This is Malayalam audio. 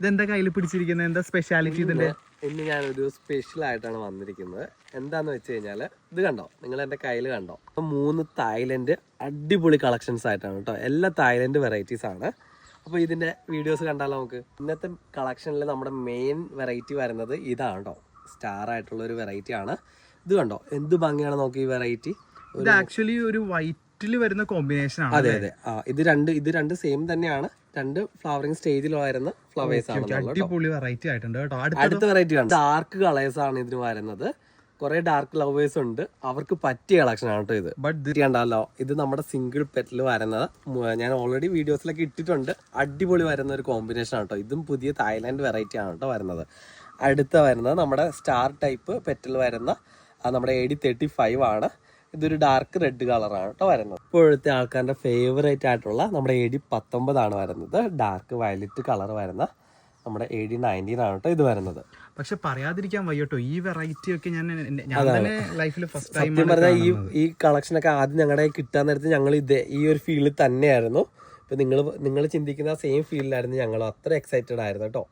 ഇതെന്താ കയ്യിൽ പിടിച്ചിരിക്കുന്നത്? എന്താ സ്പെഷ്യാലിറ്റി ഇതിന്റെ? ഇന്ന് ഞാനൊരു സ്പെഷ്യൽ ആയിട്ടാണ് വന്നിരിക്കുന്നത്. എന്താന്ന് വെച്ച് കഴിഞ്ഞാൽ ഇത് കണ്ടോ, നിങ്ങൾ എൻ്റെ കയ്യിൽ കണ്ടോ, 3 തായ്ലൻഡ് അടിപൊളി കളക്ഷൻസ് ആയിട്ടാണ് കേട്ടോ. എല്ലാ തായ്ലൻഡ് വെറൈറ്റീസ് ആണ്. അപ്പോൾ ഇതിന്റെ വീഡിയോസ് കണ്ടാലോ നമുക്ക്. ഇന്നത്തെ കളക്ഷനിൽ നമ്മുടെ മെയിൻ വെറൈറ്റി വരുന്നത് ഇതാണ് കേട്ടോ. സ്റ്റാർ ആയിട്ടുള്ള ഒരു വെറൈറ്റി ആണ്. ഇത് കണ്ടോ എന്ത് ഭംഗിയാണ് നോക്കി. ഈ വെറൈറ്റി ഇത് ആക്ച്വലി ഒരു വൈറ്റിൽ വരുന്ന കോമ്പിനേഷൻ ആണ്. അതെ അതെ. ഇത് രണ്ട് സെയിം തന്നെയാണ്. 2 ഫ്ലവറിംഗ് സ്റ്റേജിൽ വരുന്ന ഫ്ലവേഴ്സ് ആണ്. അടിപൊളി വെറൈറ്റി ആയിട്ടുണ്ട് കേട്ടോ. അടുത്ത വെറൈറ്റി ആണ് ഡാർക്ക് കളേഴ്സ് ആണ് ഇതിന് വരുന്നത്. കുറെ ഡാർക്ക് ലവേഴ്സ് ഉണ്ട്, അവർക്ക് പറ്റിയ കളക്ഷൻ ആണ് കേട്ടോ ഇത്. ബട്ട് കണ്ടല്ലോ, ഇത് നമ്മുടെ സിംഗിൾ പെറ്റിൽ വരുന്നത്. ഞാൻ ഓൾറെഡി വീഡിയോസിലൊക്കെ ഇട്ടിട്ടുണ്ട്. അടിപൊളി വരുന്ന ഒരു കോമ്പിനേഷൻ ആണ് കേട്ടോ. ഇതും പുതിയ തായ്ലാൻഡ് വെറൈറ്റി ആണ് കേട്ടോ വരുന്നത്. അടുത്ത വരുന്നത് നമ്മുടെ സ്റ്റാർ ടൈപ്പ് പെറ്റിൽ വരുന്ന നമ്മുടെ AD35 ആണ്. ഇതൊരു ഡാർക്ക് റെഡ് കളറാണ് കേട്ടോ വരുന്നത്. ഇപ്പോഴത്തെ ആൾക്കാരുടെ ഫേവറേറ്റ് ആയിട്ടുള്ള നമ്മുടെ AD19 ആണ് വരുന്നത്. ഡാർക്ക് വയലറ്റ് കളർ വരുന്ന നമ്മുടെ AD19 ആണ് കേട്ടോ ഇത് വരുന്നത്. പക്ഷെ പറയാതിരിക്കാൻ വയ്യട്ടോ, ഈ വെറൈറ്റി ഒക്കെ ഞാൻ ലൈഫിൽ ഫസ്റ്റ് ടൈം പറഞ്ഞാൽ ഈ കളക്ഷനൊക്കെ ആദ്യം ഞങ്ങളുടെ കിട്ടാൻ നേരത്ത് ഞങ്ങൾ ഈ ഒരു ഫീൽഡിൽ തന്നെയായിരുന്നു. ഇപ്പൊ നിങ്ങൾ ചിന്തിക്കുന്ന സെയിം ഫീൽഡിലായിരുന്നു ഞങ്ങൾ. അത്ര എക്സൈറ്റഡ് ആയിരുന്നു കേട്ടോ.